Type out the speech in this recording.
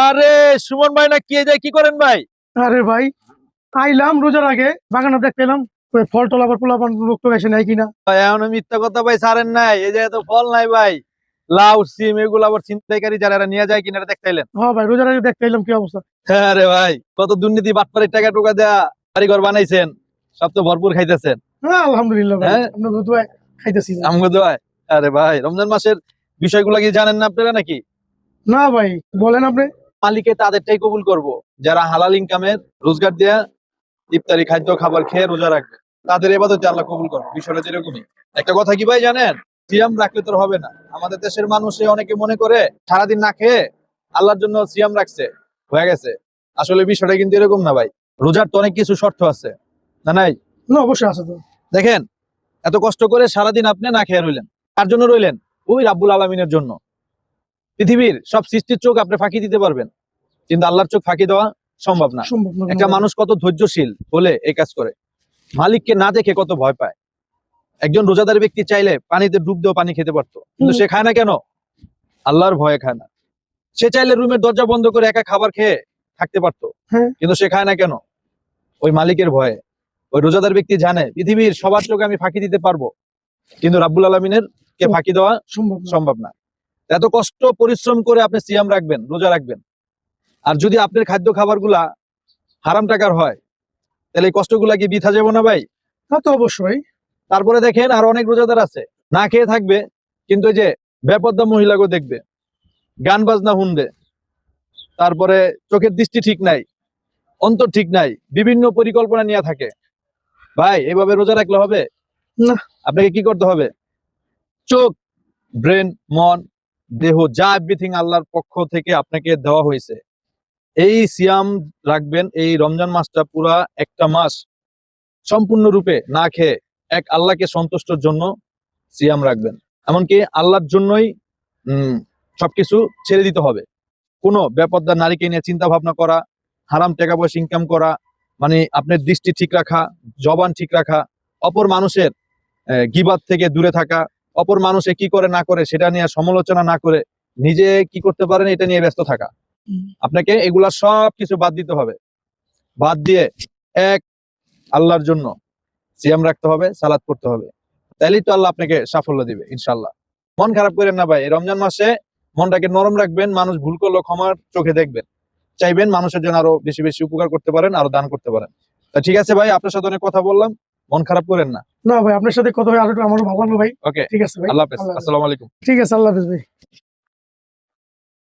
আরে সুমন ভাই না কি যায় কি করেন ভাই? আরে ভাই আইলাম রোজার আগে বাগানে দেখতে এলাম ফল টল আবার পোলাপান রোগ টোক এসে নাই কিনা। ভাই এখনো মিথ্যা কথা ভাই ছাড়েন নাই, এই জায়গায় তো ফল নাই ভাই। লাউ সিম এগুলো আবার ছিনতাইকারী যারা এরা নিয়ে যায় কিনা এটা দেখতে এলেন? হ্যাঁ ভাই রোজার আগে দেখতে এলাম কি অবস্থা। আরে ভাই কত দুর্নীতি বাটপাড়ির টাকা টোকা দেয়া বাড়িঘর বানাইছেন, সব তো ভরপুর খাইতেছেন। হ্যাঁ আলহামদুলিল্লাহ ভাই, হ্যাঁ? আপনার দোয়ায় খাইতেছি ভাই। আমগো দোয়ায়। আরে ভাই রমজান মাসের বিষয়গুলো কি জানেন না আপনারা নাকি? না ভাই বলেন আপনি। মালিকে তাদেরটাই কবুল করব যারা হালাল ইনকামের রোজগার দেয়া ইফতারি খাদ্য খাবার খেয়ে রোজা রাখবে, তাদের এবাদতে আল্লাহ কবুল করবে। বিষয়টা যেরকমই। একটা কথা কি ভাই জানেন, সিয়াম রাখলে তো হবে না। আমাদের দেশের মানুষে অনেকে মনে করে সারাদিন না খেয়ে আল্লাহর জন্য সিয়াম রাখছে, হয়ে গেছে। আসলে বিষয়টা কিন্তু এরকম না ভাই। রোজার তো অনেক কিছু শর্ত আছে, না নাই? না অবশ্যই আছে তো। দেখেন, এত কষ্ট করে সারাদিন আপনি না খেয়ে রইলেন, কার জন্য রইলেন? ওই রাব্বুল আলামিনের জন্য। পৃথিবীর সব সৃষ্টির চোখ আপনি ফাঁকি দিতে পারবেন, কিন্তু আল্লাহর চোখ ফাঁকি দেওয়া সম্ভব না। সম্ভব না একটা মানুষ কত ধৈর্যশীল বলে এই কাজ করে, মালিককে না দেখে কত ভয় পায়। একজন রোজাদার ব্যক্তি চাইলে পানিতে ডুব দিয়েও পানি খেতে পারতো, কিন্তু সে খায় না কেন? আল্লাহর ভয়ে খায় না। সে চাইলে রুমের দরজা বন্ধ করে একা খাবার খেয়ে থাকতে পারতো, হ্যাঁ। কিন্তু সে খায় না কেন? ওই মালিকের ভয়ে। ওই রোজাদার ব্যক্তি জানে পৃথিবীর সবার চোখে আমি ফাঁকি দিতে পারবো, কিন্তু রাব্বুল আলামিনের কে ফাঁকি দেওয়া সম্ভব না। সম্ভব না। এত কষ্ট পরিশ্রম করে আপনি সিয়াম রাখবেন, রোজা রাখবেন, আর যদি আপনার খাদ্য খাবারগুলা হারাম টাকার হয়, তাহলে এই কষ্টগুলা কি বৃথা যাবো না ভাই? তা তো অবশ্যই। তারপরে দেখেন আর অনেক রোজাদার আছে না খেয়ে থাকবে, কিন্তু এই যে বেপর্দা মহিলাকে দেখবে, গান বাজনা শুনবে, তারপরে চোখের দৃষ্টি ঠিক নাই, অন্তর ঠিক নাই, বিভিন্ন পরিকল্পনা নিয়ে থাকে। ভাই এভাবে রোজা রাখলে হবে না। আপনাকে কি করতে হবে? চোখ, ব্রেন, মন, দেহ, যা এভরিথিং আল্লাহর পক্ষ থেকে আপনাকে দেওয়া হয়েছে, এই সিয়াম রাখবেন। এই রমজান মাসটা পুরা একটা মাস সম্পূর্ণরূপে না খেয়ে এক আল্লাহকে সন্তুষ্টর জন্য সিয়াম রাখবেন। এমনকি আল্লাহর জন্যই সবকিছু ছেড়ে দিতে হবে। কোনো বেপর্দা নারীকে নিয়ে চিন্তা ভাবনা করা, হারাম টাকা পয়সা ইনকাম করা, মানে আপনার দৃষ্টি ঠিক রাখা, জবান ঠিক রাখা, অপর মানুষের গীবাত থেকে দূরে থাকা, অপর মানুষে কি করে না করে সেটা নিয়ে সমালোচনা না করে নিজে কি করতে পারেন এটা নিয়ে ব্যস্ত থাকা। আপনাকে এগুলা সব কিছু বাদ দিতে হবে। বাদ দিয়ে এক আল্লাহর জন্য সিয়াম রাখতে হবে, সালাত করতে হবে। তাইলেই তো আল্লাহ আপনাকে সাফল্য দিবে ইনশাল্লাহ। মন খারাপ করেন না ভাই। এই রমজান মাসে মনটাকে নরম রাখবেন, মানুষ ভুল করলেও ক্ষমার চোখে দেখবেন, চাইবেন মানুষের জন্য আরো বেশি বেশি উপকার করতে পারেন, আরো দান করতে পারেন। তা ঠিক আছে ভাই, আপনার সাথে অনেক কথা বললাম, মন খারাপ করেন না। না ভাই আপনার সাথে কথা হয় আরো আমারও ভালো লাগলো ভাই। ওকে, ঠিক আছে ভাই, আল্লাহ হাফেজ, আসসালামু আলাইকুম। ঠিক আছে আল্লাহ হাফেজ ভাই।